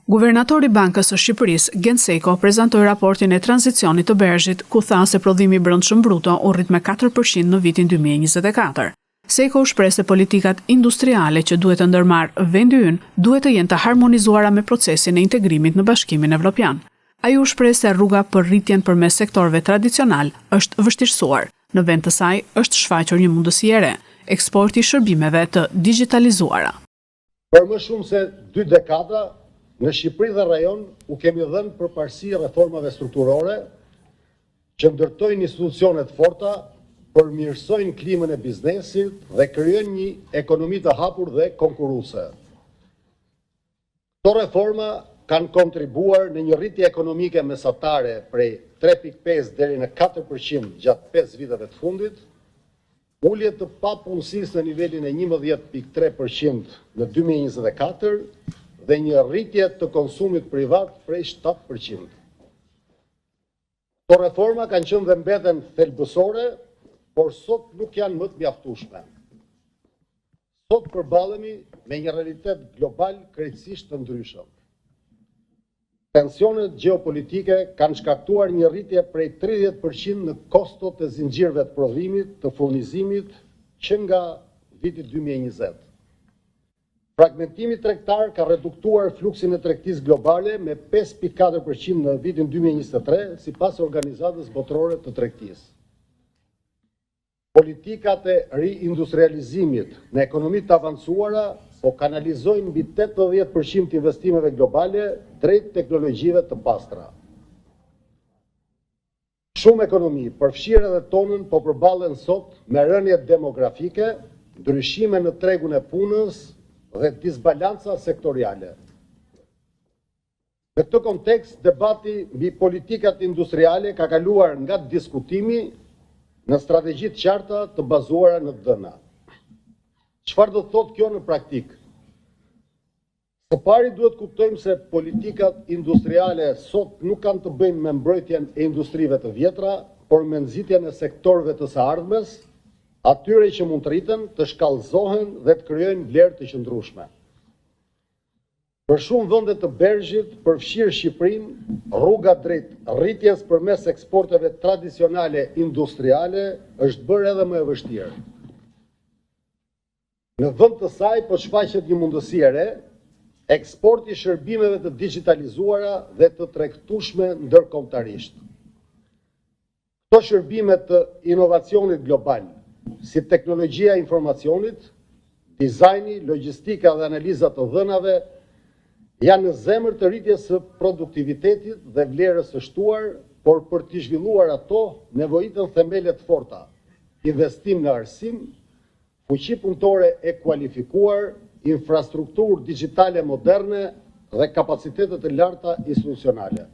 Guvernatori i Bankës së Shqipërisë, Gent Seko, prezantoi raportin e tranzicionit të Bergzhit, ku tha se prodhimi i brendshëm bruto u rrit me 4% në vitin 2024. Seko u shpreh se politikat industriale që duhet të ndërmarrë vendi ynë duhet të jenë të harmonizuara me procesin e integrimit në Bashkimin Evropian. Ai u shpreh se rruga për rritjen përmes sektorëve tradicional është vështirësuar. Në vend të saj është shfaqur një mundësi e re, eksporti i shërbimeve të digjitalizuara. Për më shumë se 2 dekada, në Shqipëri dhe rajon u kemi dhënë përparësi reformave strukturore që ndërtojnë institucione të forta, përmirësojnë klimën e biznesit dhe krijojnë një ekonomi të hapur dhe konkurruese. Këto reforma kanë kontribuar në një rritje ekonomike mesatare prej 3.5 deri në 4% gjatë 5 viteve të fundit, ulje të papunësisë në nivelin e 11.3% në 2024 dhe një rritje të konsumit privat prej 7%. Këto reforma kanë qenë dhe mbeten thelbësore, por sot nuk janë më të mjaftueshme. Sot përballemi me një realitet global krejtësisht të ndryshëm. Tensionet gjeopolitike kanë shkaktuar një rritje prej 30% në kostot e zinxhirëve të prodhimit, të furnizimit që nga viti 2020. Fragmentimi tregtar ka reduktuar fluksin e tregtisë globale me 5.4% në vitin 2023, sipas Organizatës Botërore të Tregtisë. Politikat e riindustrializimit në ekonomitë të avancuara po kanalizojnë mbi 80% të investimeve globale drejt teknologjive të pastra. Shumë ekonomi, përfshirë edhe tonën, po përballen sot me rënje demografike, ndryshime në tregun e punës dhe disbalanca sektoriale. Në këtë kontekst, debati mbi politikat industriale ka kaluar nga diskutimi në strategji të qarta të bazuara në dhëna. Çfarë do thotë kjo në praktik? Së pari duhet kuptojmë se politikat industriale sot nuk kanë të bëjnë me mbrojtjen e industrive të vjetra, por me nxitjen e sektorëve të së ardhmes, atyre që mund të rriten, të shkallëzohen dhe të krijojnë vlerë të qëndrueshme. Për shumë vende të Bergzhit, përfshirë Shqipërinë, rruga drejt rritjes përmes eksporteve tradicionale industriale është bërë edhe më e vështirë. Në vend të saj po shfaqet një mundësi e re, eksporti i shërbimeve të digjitalizuara dhe të tregtueshme ndërkombëtarisht. Këto shërbime të inovacionit global, si teknologjia e informacionit, dizajni, logjistika dhe analiza të dhënave, janë në zemër të rritjes së produktivitetit dhe vlerës së shtuar, por për të zhvilluar ato nevojiten themele të forta, investim në arsim, fuqi punëtore e kualifikuar, infrastrukturë digjitale moderne dhe kapacitete të larta institucionale.